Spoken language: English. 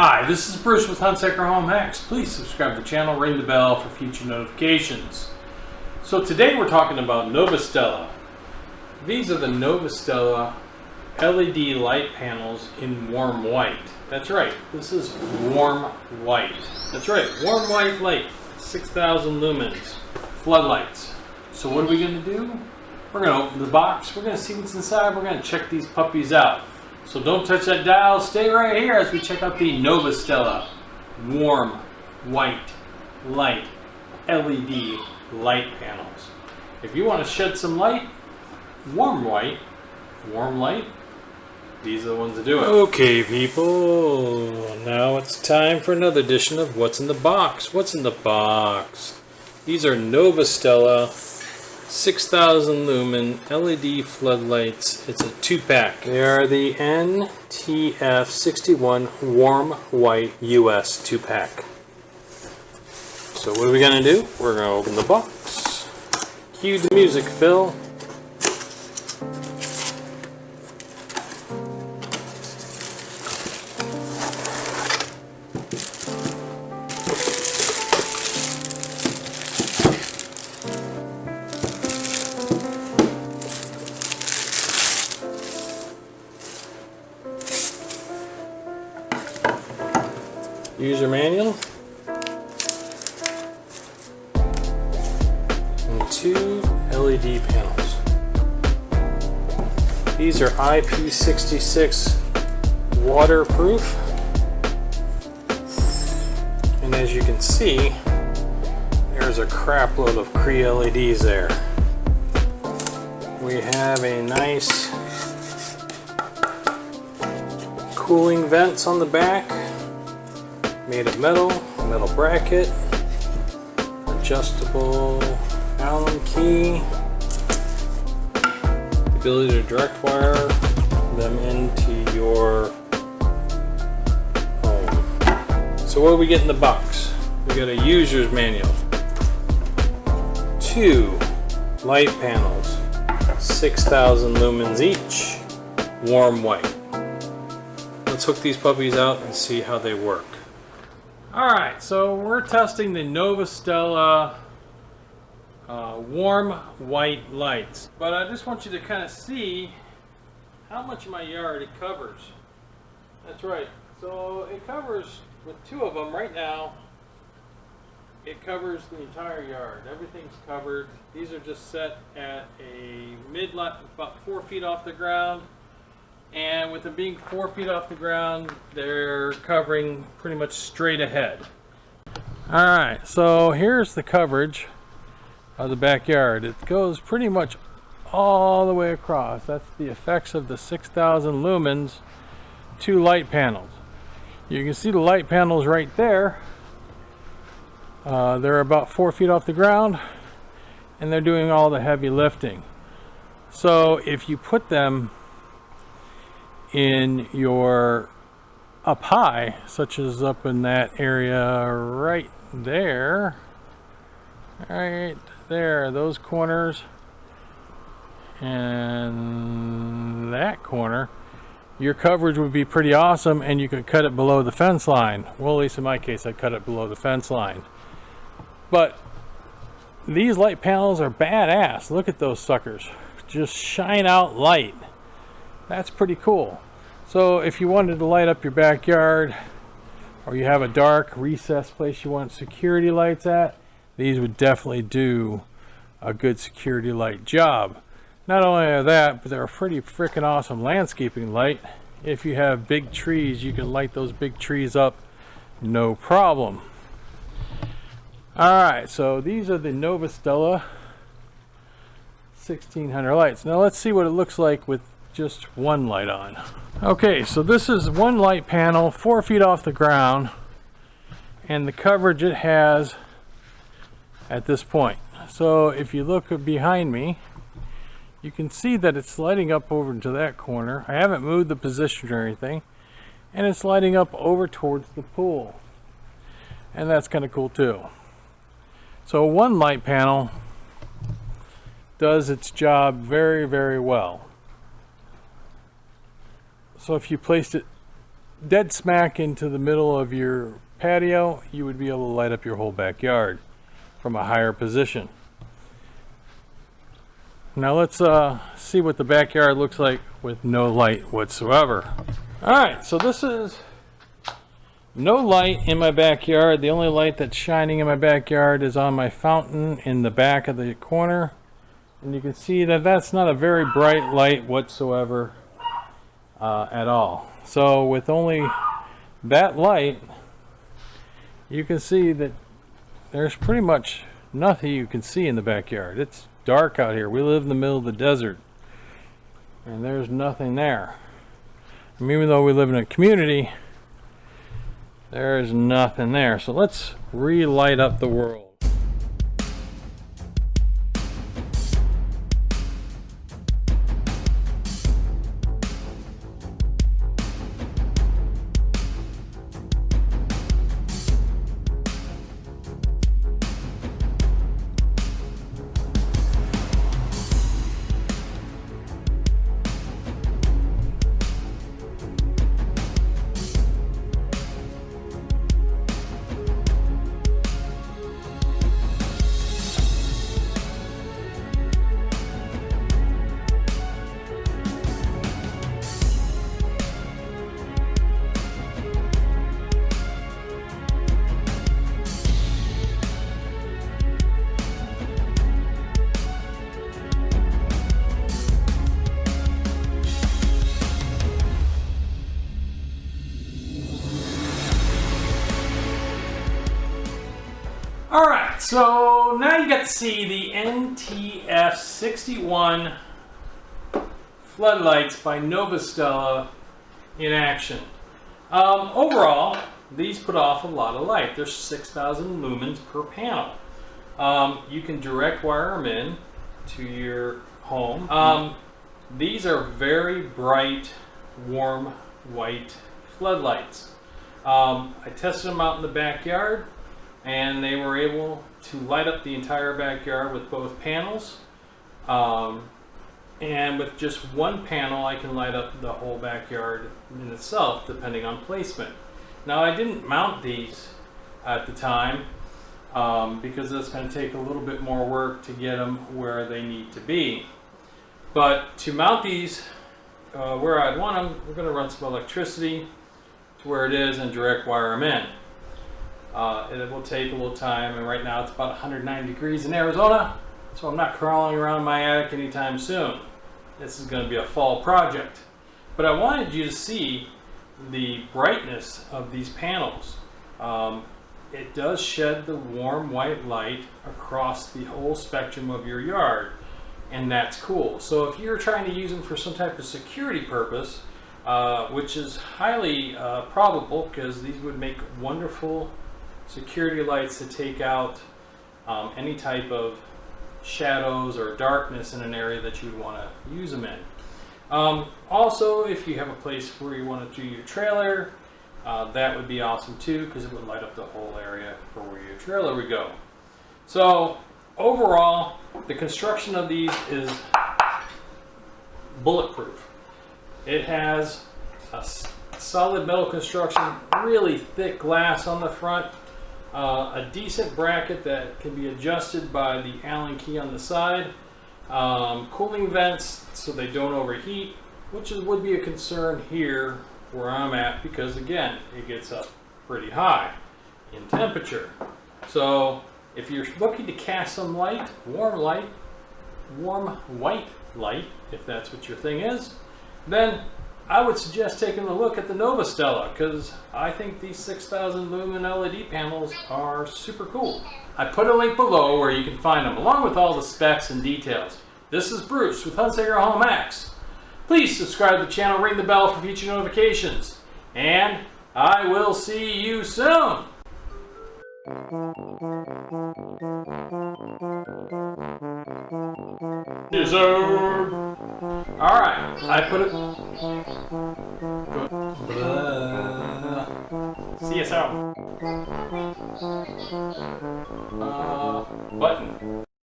Hi, this is Bruce with Hunsaker Home Hacks. Please subscribe to the channel, ring the bell for future notifications. So today we're talking about Novostella. These are the Novostella LED light panels in warm white. That's right, this is warm white. That's right, warm white light, 6,000 lumens, floodlights. So what are we going to do? We're going to open the box, we're going to see what's inside, we're going to check these puppies out. So don't touch that dial, stay right here as we check out the Novostella warm white light LED light panels. If you want to shed some light, warm light, these are the ones to do it. Okay people, now it's time for another edition of What's in the Box. What's in the box? These are Novostella 6,000 lumen LED floodlights. It's a 2-pack. They are the NTF61 warm white US 2-pack. So what are we gonna do? We're gonna open the box. Cue the music, Phil. User manual and 2 LED panels. These are IP66 waterproof, and as you can see, there's a crap load of Cree LEDs there. We have a nice cooling vents on the back, made of metal bracket, adjustable Allen key, the ability to direct wire them into your home. So what do we get in the box? We got a user's manual, 2 light panels, 6,000 lumens each, warm white. Let's hook these puppies out and see how they work. Alright, so we're testing the Novostella warm white lights. But I just want you to kind of see how much of my yard it covers. That's right. So it covers, with 2 of them right now, it covers the entire yard. Everything's covered. These are just set at a mid-lot, about 4 feet off the ground. And with them being 4 feet off the ground, they're covering pretty much straight ahead. Alright, so here's the coverage of the backyard. It goes pretty much all the way across. That's the effects of the 6,000 lumens 2 light panels. You can see the light panels right there. They're about 4 feet off the ground, and they're doing all the heavy lifting. So if you put them in your up high, such as up in that area right there, those corners and that corner, your coverage would be pretty awesome, and you could cut it below the fence line. Well, at least in my case, I cut it below the fence line. But these light panels are badass. Look at those suckers, just shine out light. That's pretty cool. So if you wanted to light up your backyard, or you have a dark recessed place you want security lights at, these would definitely do a good security light job. Not only that, but they're a pretty freaking awesome landscaping light. If you have big trees, you can light those big trees up no problem. Alright, so these are the Novostella 1600 lights. Now let's see what it looks like with just one light on. Okay, so this is one light panel 4 feet off the ground, and the coverage it has at this point. So if you look behind me, you can see that it's lighting up over into that corner. I haven't moved the position or anything, and it's lighting up over towards the pool, and that's kind of cool too. So one light panel does its job very, very well. So if you placed it dead smack into the middle of your patio, you would be able to light up your whole backyard from a higher position. Now let's see what the backyard looks like with no light whatsoever. Alright, so this is no light in my backyard. The only light that's shining in my backyard is on my fountain in the back of the corner. And you can see that that's not a very bright light whatsoever at all. So with only that light, you can see that there's pretty much nothing you can see in the backyard. It's dark out here. We live in the middle of the desert, and there's nothing there. I mean, even though we live in a community, there is nothing there. So let's relight up the world. Alright, so now you got to see the NTF61 Floodlights by Novostella in action. Overall, these put off a lot of light. There's 6,000 lumens per panel. You can direct wire them in to your home. These are very bright, warm, white floodlights. I tested them out in the backyard, and they were able to light up the entire backyard with both panels. And with just one panel, I can light up the whole backyard in itself, depending on placement. Now, I didn't mount these at the time because it's going to take a little bit more work to get them where they need to be. But to mount these where I'd want them, we're going to run some electricity to where it is and direct wire them in. It will take a little time, and right now it's about 109 degrees in Arizona, so I'm not crawling around my attic anytime soon. This is going to be a fall project. But I wanted you to see the brightness of these panels. It does shed the warm white light across the whole spectrum of your yard, and that's cool. So if you're trying to use them for some type of security purpose, which is highly probable because these would make wonderful security lights to take out any type of shadows or darkness in an area that you'd want to use them in. Also, if you have a place where you want to do your trailer, that would be awesome too, because it would light up the whole area for where your trailer would go. So overall, the construction of these is bulletproof. It has a solid metal construction, really thick glass on the front, a decent bracket that can be adjusted by the Allen key on the side, cooling vents so they don't overheat, which would be a concern here where I'm at, because again, it gets up pretty high in temperature. So if you're looking to cast some light, warm white light, if that's what your thing is, then I would suggest taking a look at the Novostella, because I think these 6,000 lumen LED panels are super cool. I put a link below where you can find them, along with all the specs and details. This is Bruce with Hunsaker Home Max. Please subscribe to the channel, ring the bell for future notifications, and I will see you soon. Yes, sir. All right, I put it. See you soon. Button.